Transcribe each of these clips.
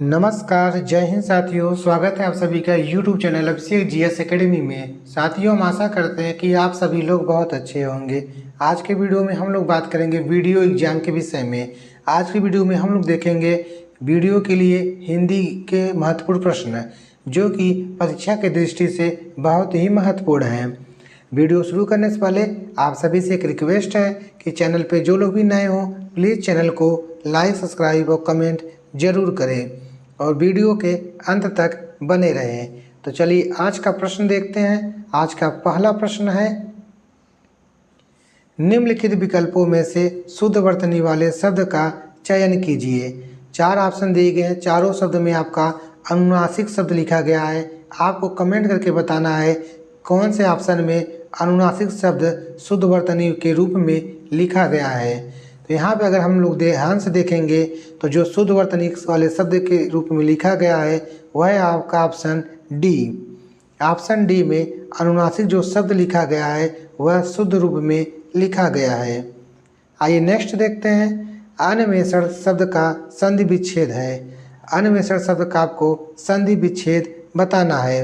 नमस्कार, जय हिंद साथियों। स्वागत है आप सभी का यूट्यूब चैनल अभिषेक जीएस एकेडमी में। साथियों, हम आशा करते हैं कि आप सभी लोग बहुत अच्छे होंगे। आज के वीडियो में हम लोग बात करेंगे वीडियो एग्जाम के विषय में। आज की वीडियो में हम लोग देखेंगे वीडियो के लिए हिंदी के महत्वपूर्ण प्रश्न, जो कि परीक्षा की दृष्टि से बहुत ही महत्वपूर्ण हैं। वीडियो शुरू करने से पहले आप सभी से एक रिक्वेस्ट है कि चैनल पर जो लोग भी नए हों, प्लीज़ चैनल को लाइक, सब्सक्राइब और कमेंट जरूर करें और वीडियो के अंत तक बने रहें। तो चलिए आज का प्रश्न देखते हैं। आज का पहला प्रश्न है, निम्नलिखित विकल्पों में से शुद्ध वर्तनी वाले शब्द का चयन कीजिए। 4 ऑप्शन दिए गए हैं। चारों शब्द में आपका अनुनासिक शब्द लिखा गया है। आपको कमेंट करके बताना है कौन से ऑप्शन में अनुनासिक शब्द शुद्ध वर्तनी के रूप में लिखा गया है। तो यहाँ पे अगर हम लोग ध्यान से देखेंगे तो जो शुद्ध वर्तनी वाले शब्द के रूप में लिखा गया है वह है आपका ऑप्शन डी। ऑप्शन डी में अनुनासिक जो शब्द लिखा गया है वह शुद्ध रूप में लिखा गया है। आइए नेक्स्ट देखते हैं। अन्वेषण शब्द का संधि विच्छेद है। अन्वेषण शब्द का आपको संधि विच्छेद बताना है।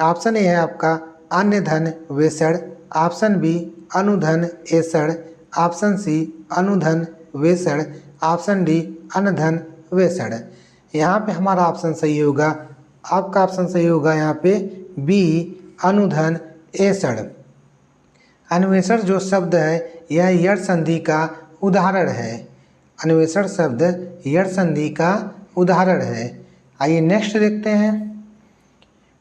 ऑप्शन ए है आपका अन्य धन वेषण, ऑप्शन बी अनुधन एषण, ऑप्शन सी अनुधन वेषण, ऑप्शन डी अनधन वेषण। यहाँ पे हमारा ऑप्शन सही होगा, आपका ऑप्शन सही होगा यहाँ पे बी अनुधन एषण। अन्वेषण जो शब्द है यह यड़ संधि का उदाहरण है। अन्वेषण शब्द यड़ संधि का उदाहरण है। आइए नेक्स्ट देखते हैं।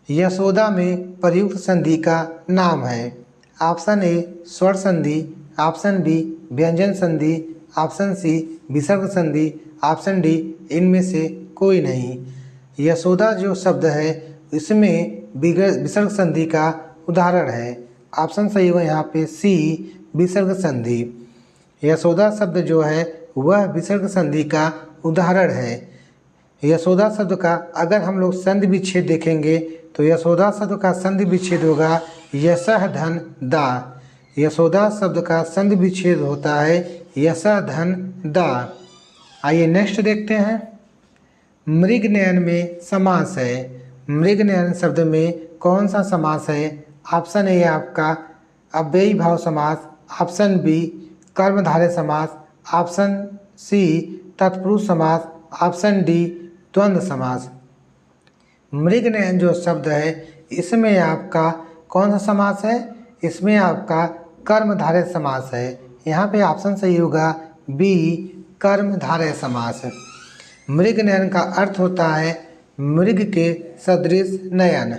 यशोदा में प्रयुक्त संधि का नाम है। ऑप्शन ए स्वर संधि, ऑप्शन बी व्यंजन संधि, ऑप्शन सी विसर्ग संधि, ऑप्शन डी इनमें से कोई नहीं। यशोदा जो शब्द है इसमें विसर्ग संधि का उदाहरण है। ऑप्शन सही हुआ यहाँ पे सी विसर्ग संधि। यशोदा शब्द जो है वह विसर्ग संधि का उदाहरण है। यशोदा शब्द का अगर हम लोग संधि विच्छेद देखेंगे तो यशोदा शब्द का संधि विच्छेद होगा यशः धन दा। यशोदा शब्द का संधि विच्छेद होता है यशः धन दा। आइए नेक्स्ट देखते हैं। मृगनयन में समास है। मृगनयन शब्द में कौन सा समास है? ऑप्शन ए आपका अव्ययी भाव समास, ऑप्शन बी कर्मधारय समास, ऑप्शन सी तत्पुरुष समास, ऑप्शन डी द्वंद्व समास। मृगनयन जो शब्द है इसमें आपका कौन सा समास है? इसमें आपका कर्मधारय समास है। यहाँ पे ऑप्शन सही होगा बी कर्मधारय समास। मृगनयन का अर्थ होता है मृग के सदृश नयन।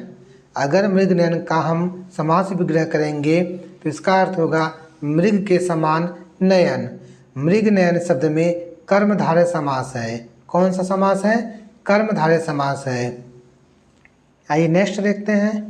अगर मृगनयन का हम समास विग्रह करेंगे तो इसका अर्थ होगा मृग के समान नयन। मृगनयन शब्द में कर्मधारय समास है। कौन सा समास है? कर्मधारय समास है। आइए नेक्स्ट देखते हैं।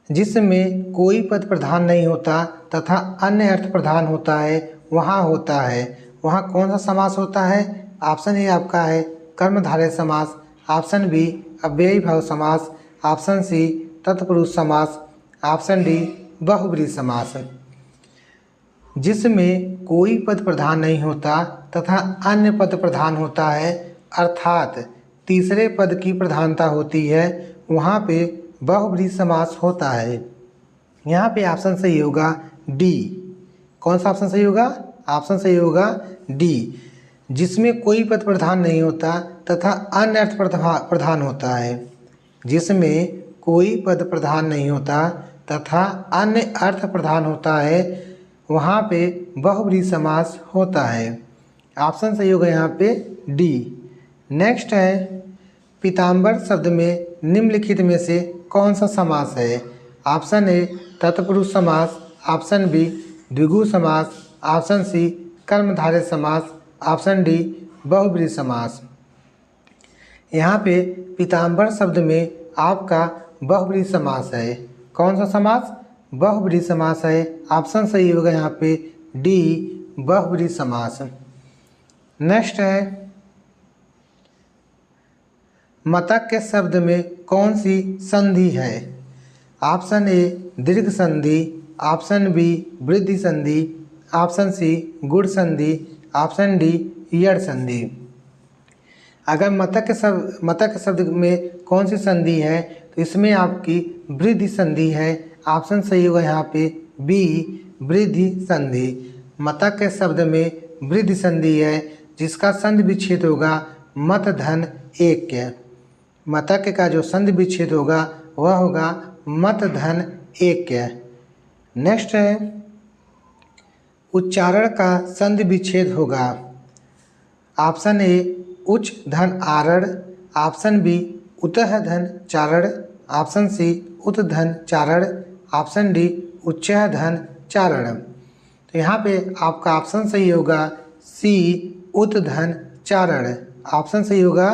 जिसमें कोई पद प्रधान नहीं होता तथा अन्य अर्थ प्रधान होता है वहाँ होता है, वहाँ कौन सा समास होता है? ऑप्शन ए आपका है कर्मधारय समास, ऑप्शन बी अव्ययी भाव समास, ऑप्शन सी तत्पुरुष समास, ऑप्शन डी बहुब्रीहि समास। जिसमें कोई पद प्रधान नहीं होता तथा अन्य पद प्रधान होता है अर्थात तीसरे पद की प्रधानता होती है वहाँ पे बहुब्रीहि समास होता है। यहाँ पे ऑप्शन सही होगा डी। कौन सा ऑप्शन सही होगा? ऑप्शन सही होगा डी। जिसमें कोई पद प्रधान नहीं होता तथा अन्य अर्थ प्रधान होता है। जिसमें कोई पद प्रधान नहीं होता तथा अन्य अर्थ प्रधान होता है वहाँ पे बहुब्रीहि समास होता है। ऑप्शन सही होगा यहाँ पे डी। नेक्स्ट है, पीताम्बर शब्द में निम्नलिखित में से कौन सा समास है? ऑप्शन ए तत्पुरुष समास, ऑप्शन बी द्विगु समास, ऑप्शन सी कर्मधारय समास, ऑप्शन डी बहुब्रीहि समास। यहाँ पे पीताम्बर शब्द में आपका बहुब्रीहि समास है। कौन सा समास? बहुब्रीहि समास है। ऑप्शन सही होगा यहाँ पे डी बहुब्रीहि समास। नेक्स्ट है, मतक के शब्द में कौन सी संधि है? ऑप्शन ए दीर्घ संधि, ऑप्शन बी वृद्धि संधि, ऑप्शन सी गुण संधि, ऑप्शन डी यड़ संधि। अगर मतक शब्द में कौन सी संधि है तो इसमें आपकी वृद्धि संधि है। ऑप्शन सही होगा यहाँ पे बी, वृद्धि संधि। मतक के शब्द में वृद्धि संधि है जिसका संधि विच्छेद होगा मत धन एक। मतक का जो संधि विच्छेद होगा वह होगा मत धन एक। नेक्स्ट है उच्चारण का संधि विच्छेद होगा। ऑप्शन ए उच्च धन आरण, ऑप्शन बी उतः धन चारण, ऑप्शन सी उत धन चारण, ऑप्शन डी उच्च धन चारण। तो यहाँ पे आपका ऑप्शन सही होगा सी, उत धन चारण। ऑप्शन सही होगा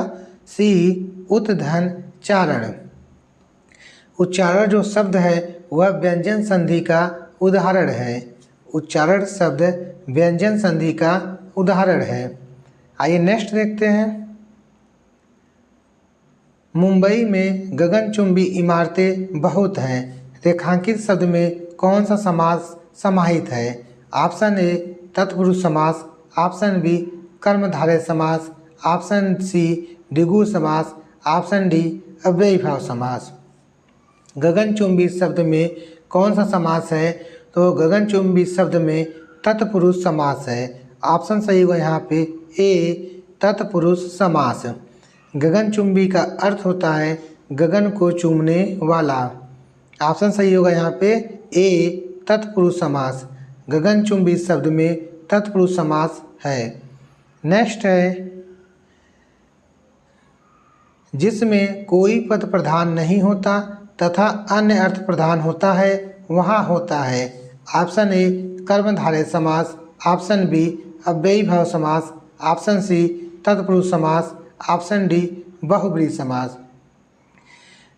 सी, उत धन चारण। उच्चारण जो शब्द है वह व्यंजन संधि का उदाहरण है। उच्चारण शब्द व्यंजन संधि का उदाहरण है। आइए नेक्स्ट देखते हैं। मुंबई में गगनचुंबी इमारतें बहुत हैं। रेखांकित शब्द में कौन सा समास समाहित है? ऑप्शन ए तत्पुरुष समास, ऑप्शन बी कर्मधारय समास, ऑप्शन सी द्विगु समास, ऑप्शन डी अव्ययीभाव समास। गगनचुंबी शब्द में कौन सा समास है? तो गगनचुंबी शब्द में तत्पुरुष समास है। ऑप्शन सही होगा यहाँ पे ए, तत्पुरुष समास। गगनचुंबी का अर्थ होता है गगन को चूमने वाला। ऑप्शन सही होगा यहाँ पे ए, तत्पुरुष समास। गगनचुंबी शब्द में तत्पुरुष समास है। नेक्स्ट है जिसमें कोई पद प्रधान नहीं होता तथा अन्य अर्थ प्रधान होता है वहाँ होता है। ऑप्शन ए कर्मधारय समास, ऑप्शन बी अव्ययीभाव समास, ऑप्शन सी तत्पुरुष समास, ऑप्शन डी बहुब्रीहि समास।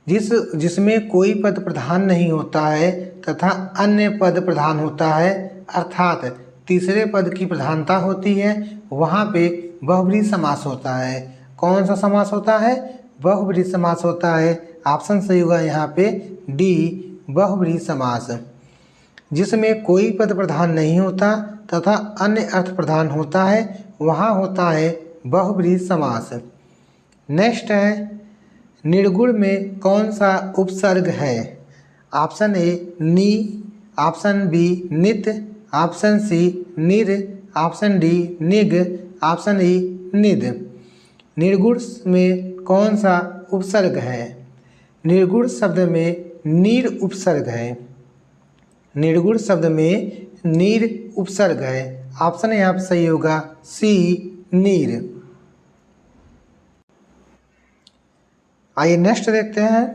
जिसमें कोई पद प्रधान नहीं होता है तथा अन्य पद प्रधान होता है अर्थात तीसरे पद की प्रधानता होती है वहाँ पे बहुब्रीहि समास होता है। कौन सा समास होता है? बहुब्रीहि समास होता है। ऑप्शन सही होगा यहाँ पे डी, बहुब्रीहि समास। जिसमें कोई पद प्रधान नहीं होता तथा अन्य अर्थ प्रधान होता है वहाँ होता है बहुब्रीहि समास। नेक्स्ट है निर्गुण में कौन सा उपसर्ग है? ऑप्शन ए नी, ऑप्शन बी नित, ऑप्शन सी निर, ऑप्शन डी निग, ऑप्शन ई निद। निर्गुण में कौन सा उपसर्ग है? निर्गुण शब्द में नीर उपसर्ग है। निर्गुण शब्द में नीर उपसर्ग है। ऑप्शन यहाँ पे सही होगा सी, नीर। आइए नेक्स्ट देखते हैं।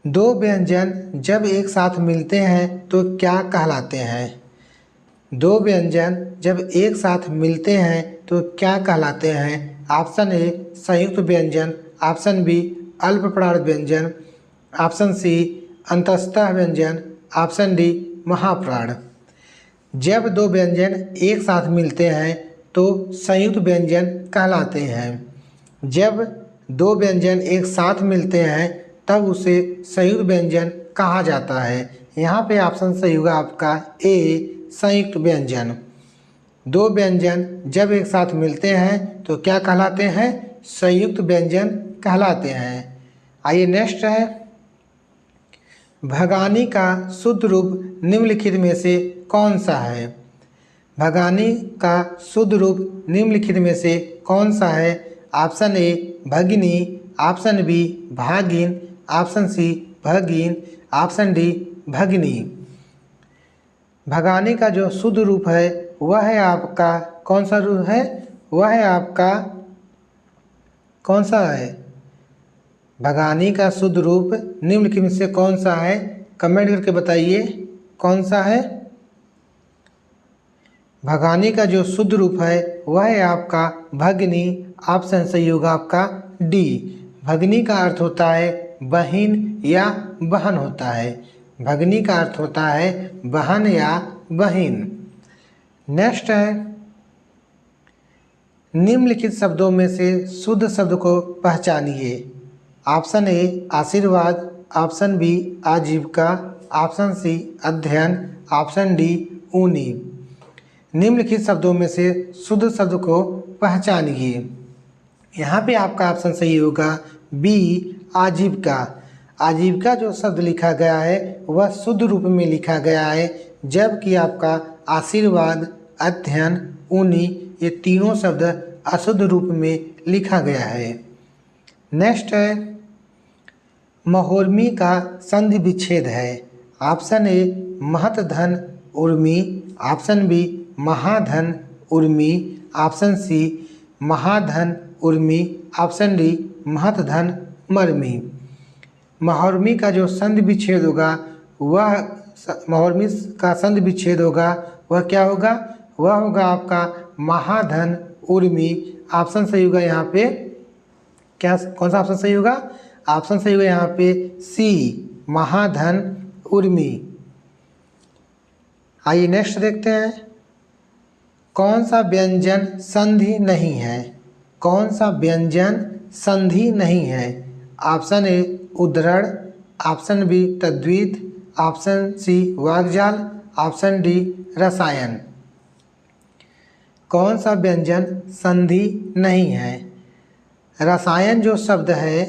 दो व्यंजन जब एक साथ मिलते हैं तो क्या कहलाते हैं? दो व्यंजन जब एक साथ मिलते हैं तो क्या कहलाते हैं? ऑप्शन ए संयुक्त व्यंजन, ऑप्शन बी अल्प प्राण व्यंजन, ऑप्शन सी अंतस्तः व्यंजन, ऑप्शन डी महाप्राण। जब दो व्यंजन एक साथ मिलते हैं तो संयुक्त व्यंजन कहलाते हैं। जब दो व्यंजन एक साथ मिलते हैं तब उसे संयुक्त व्यंजन कहा जाता है। यहाँ पे ऑप्शन सही होगा आपका ए, संयुक्त व्यंजन। दो व्यंजन जब एक साथ मिलते हैं तो क्या कहलाते हैं? संयुक्त व्यंजन कहलाते हैं। आइए नेक्स्ट है भगानी का शुद्ध रूप निम्नलिखित में से कौन सा है? भगानी का शुद्ध रूप निम्नलिखित में से कौन सा है? ऑप्शन ए भगिनी, ऑप्शन बी भागिन, ऑप्शन सी भगीन, ऑप्शन डी भगिनी। भगानी का जो शुद्ध रूप है वह है आपका कौन सा रूप है? वह है आपका कौन सा है? भगानी का शुद्ध रूप निम्नलिखित में से कौन सा है? कमेंट करके बताइए कौन सा है। भगानी का जो शुद्ध रूप है वह है आपका भगिनी। ऑप्शन सही होगा आपका डी। भगिनी का अर्थ होता है बहिन या बहन होता है। भगिनी का अर्थ होता है बहन या बहिन। नेक्स्ट है निम्नलिखित शब्दों में से शुद्ध शब्द को पहचानिए। ऑप्शन ए आशीर्वाद, ऑप्शन बी आजीविका, ऑप्शन सी अध्ययन, ऑप्शन डी ऊनी। निम्नलिखित शब्दों में से शुद्ध शब्द को पहचानिए। यहाँ पे आपका ऑप्शन सही होगा बी आजीविका। आजीविका जो शब्द लिखा गया है वह शुद्ध रूप में लिखा गया है, जबकि आपका आशीर्वाद, अध्ययन, ऊनी ये तीनों शब्द अशुद्ध रूप में लिखा गया है। नेक्स्ट है महोर्मी का संधि विच्छेद है। ऑप्शन ए महतधन उर्मी, ऑप्शन बी महाधन उर्मी, ऑप्शन सी महाधन उर्मी, ऑप्शन डी महतधन मर्मी। महोर्मी का जो संधि विच्छेद होगा वह महोर्मी का संधि विच्छेद होगा वह क्या होगा? वह होगा आपका महाधन उर्मी। ऑप्शन सही होगा यहाँ पे क्या, कौन सा ऑप्शन सही होगा? ऑप्शन सही होगा यहाँ पे सी महाधन उर्मी। आइए नेक्स्ट देखते हैं, कौन सा व्यंजन संधि नहीं है? कौन सा व्यंजन संधि नहीं है? ऑप्शन ए उद्धरण, ऑप्शन बी तद्वित, ऑप्शन सी वाक्जाल, ऑप्शन डी रसायन। कौन सा व्यंजन संधि नहीं है? रसायन जो शब्द है,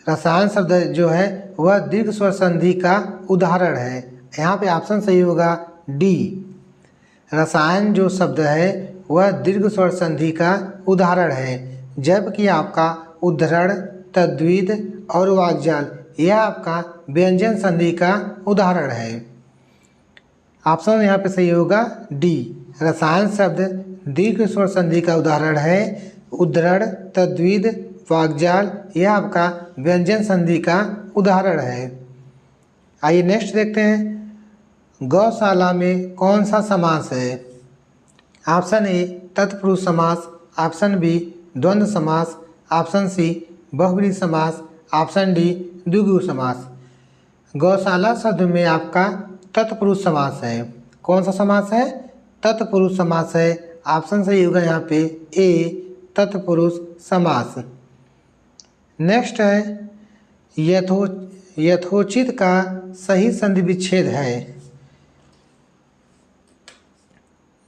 रसायन शब्द जो है वह दीर्घ स्वर संधि का उदाहरण है। यहाँ पे ऑप्शन सही होगा डी। रसायन जो शब्द है वह दीर्घ स्वर संधि का उदाहरण है, जबकि आपका उद्धरण, तद्वित और वाक्जाल यह आपका व्यंजन संधि का उदाहरण है। ऑप्शन यहाँ पे सही होगा डी। रसायन शब्द दीर्घ स्वर संधि का उदाहरण है, उद्धरण, तद्वित, वाक्जाल यह आपका व्यंजन संधि का उदाहरण है। आइए नेक्स्ट देखते हैं, गौशाला में कौन सा समास है? ऑप्शन ए तत्पुरुष समास, ऑप्शन बी द्वंद्व समास, ऑप्शन सी बहुब्रीहि समास, ऑप्शन डी द्विगु समास। गौशाला शब्द में आपका तत्पुरुष समास है। कौन सा समास है? तत्पुरुष समास है। ऑप्शन सही होगा यहाँ पे ए तत्पुरुष समास। नेक्स्ट है यथोचित का सही संधि विच्छेद है।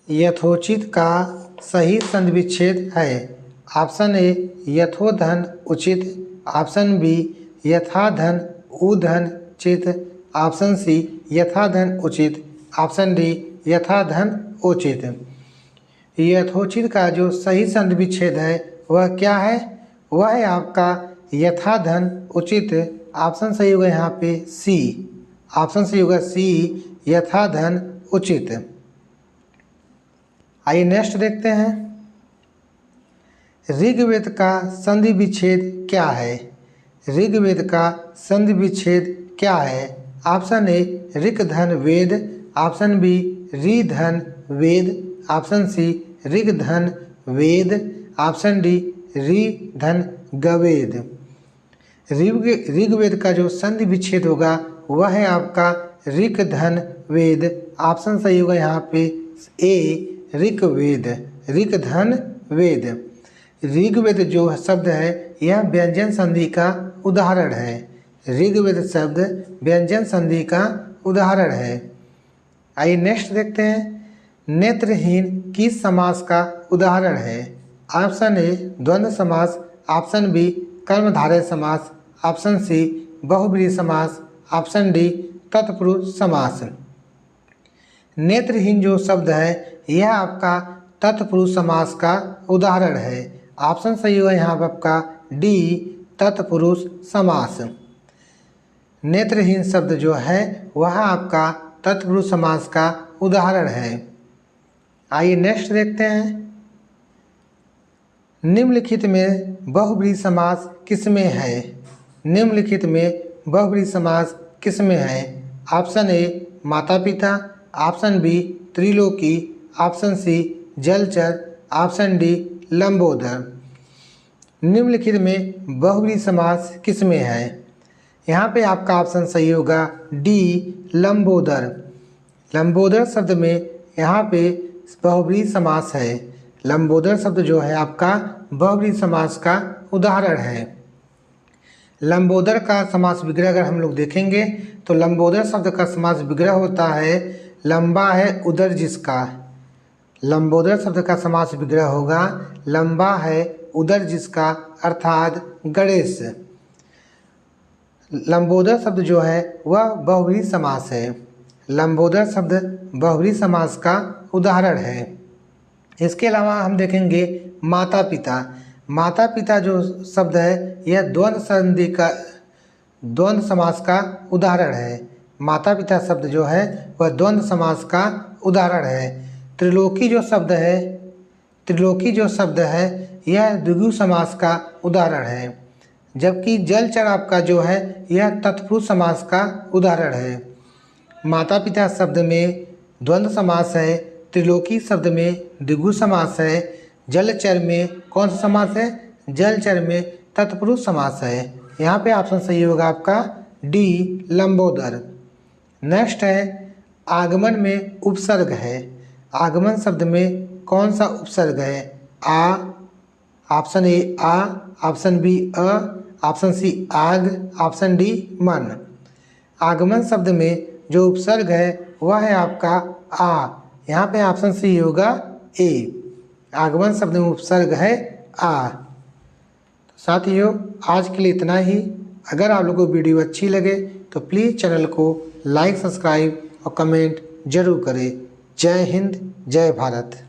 यथोचित का सही संधि विच्छेद है। ऑप्शन ए यथोधन उचित, ऑप्शन बी यथाधन उधन चित, ऑप्शन सी यथाधन उचित, ऑप्शन डी यथाधन उचित। यथोचित का जो सही संधि विच्छेद है वह क्या है? वह है आपका यथाधन उचित। ऑप्शन सही होगा यहाँ पे सी। ऑप्शन सही होगा सी यथाधन उचित। आइए नेक्स्ट देखते हैं, ऋग्वेद का संधि विच्छेद क्या है? ऋग्वेद का संधि विच्छेद क्या है? ऑप्शन ए ऋक्धन वेद, ऑप्शन बी ऋधन वेद, ऑप्शन सी ऋग्धन वेद, ऑप्शन डी ऋधन गवेद। ऋग्वेद का जो संधि विच्छेद होगा वह है आपका ऋक्धन वेद। ऑप्शन सही होगा यहाँ पे ए ऋग्वेद, ऋक्धन वेद। ऋग्वेद जो शब्द है यह व्यंजन संधि का उदाहरण है। ऋग्वेद शब्द व्यंजन संधि का उदाहरण है। आइए नेक्स्ट देखते हैं, नेत्रहीन किस समास का उदाहरण है? ऑप्शन ए द्वंद्व समास, ऑप्शन बी कर्मधारय समास, ऑप्शन सी बहुब्रीहि समास, ऑप्शन डी तत्पुरुष समास। नेत्रहीन जो शब्द है यह आपका तत्पुरुष समास का उदाहरण है। ऑप्शन सही होगा यहाँ पर आपका डी तत्पुरुष समास। नेत्रहीन शब्द जो है वह आपका तत्पुरुष समास का उदाहरण है। आइए नेक्स्ट देखते हैं, निम्नलिखित में बहुब्रीहि समास किसमें है? निम्नलिखित में बहुब्रीहि समास किसमें है? ऑप्शन ए माता पिता, ऑप्शन बी त्रिलोकी, ऑप्शन सी जलचर, ऑप्शन डी लंबोदर। निम्नलिखित में बहुब्रीहि समास किसमें है? यहाँ पे आपका ऑप्शन सही होगा डी लंबोदर। लंबोदर शब्द में यहाँ पे बहुब्रीहि समास है। लंबोदर शब्द जो है आपका बहुब्रीहि समास का उदाहरण है। लंबोदर का समास विग्रह अगर हम लोग देखेंगे तो लंबोदर शब्द का समास विग्रह होता है लंबा है उदर जिसका। लंबोदर शब्द का समास विग्रह होगा लंबा है उदर जिसका, अर्थात गणेश। लंबोदर शब्द जो है वह बहुव्रीहि समास है। लंबोदर शब्द बहुव्रीहि समास का उदाहरण है। इसके अलावा हम देखेंगे माता पिता। माता पिता जो शब्द है यह द्वंद्व समास का उदाहरण है। माता पिता शब्द जो है वह द्वंद्व समास का उदाहरण है। त्रिलोकी जो शब्द है यह द्विगु समास का उदाहरण है। जबकि जलचर आपका जो है यह तत्पुरुष समास का उदाहरण है। माता पिता शब्द में द्वंद्व समास है, त्रिलोकी शब्द में द्विगु समास है, जलचर में कौन सा समास है? जलचर में तत्पुरुष समास है। यहाँ पे ऑप्शन सही होगा आपका डी लंबोदर। नेक्स्ट है आगमन में उपसर्ग है। आगमन शब्द में कौन सा उपसर्ग है? आ, ऑप्शन ए आ, ऑप्शन बी अ, ऑप्शन सी आग, ऑप्शन डी मन। आगमन शब्द में जो उपसर्ग है वह है आपका आ। यहाँ पे ऑप्शन सी होगा ए। आगमन शब्द में उपसर्ग है आ। साथियों आज के लिए इतना ही। अगर आप लोगों को वीडियो अच्छी लगे तो प्लीज़ चैनल को लाइक, सब्सक्राइब और कमेंट जरूर करें। जय हिंद, जय भारत।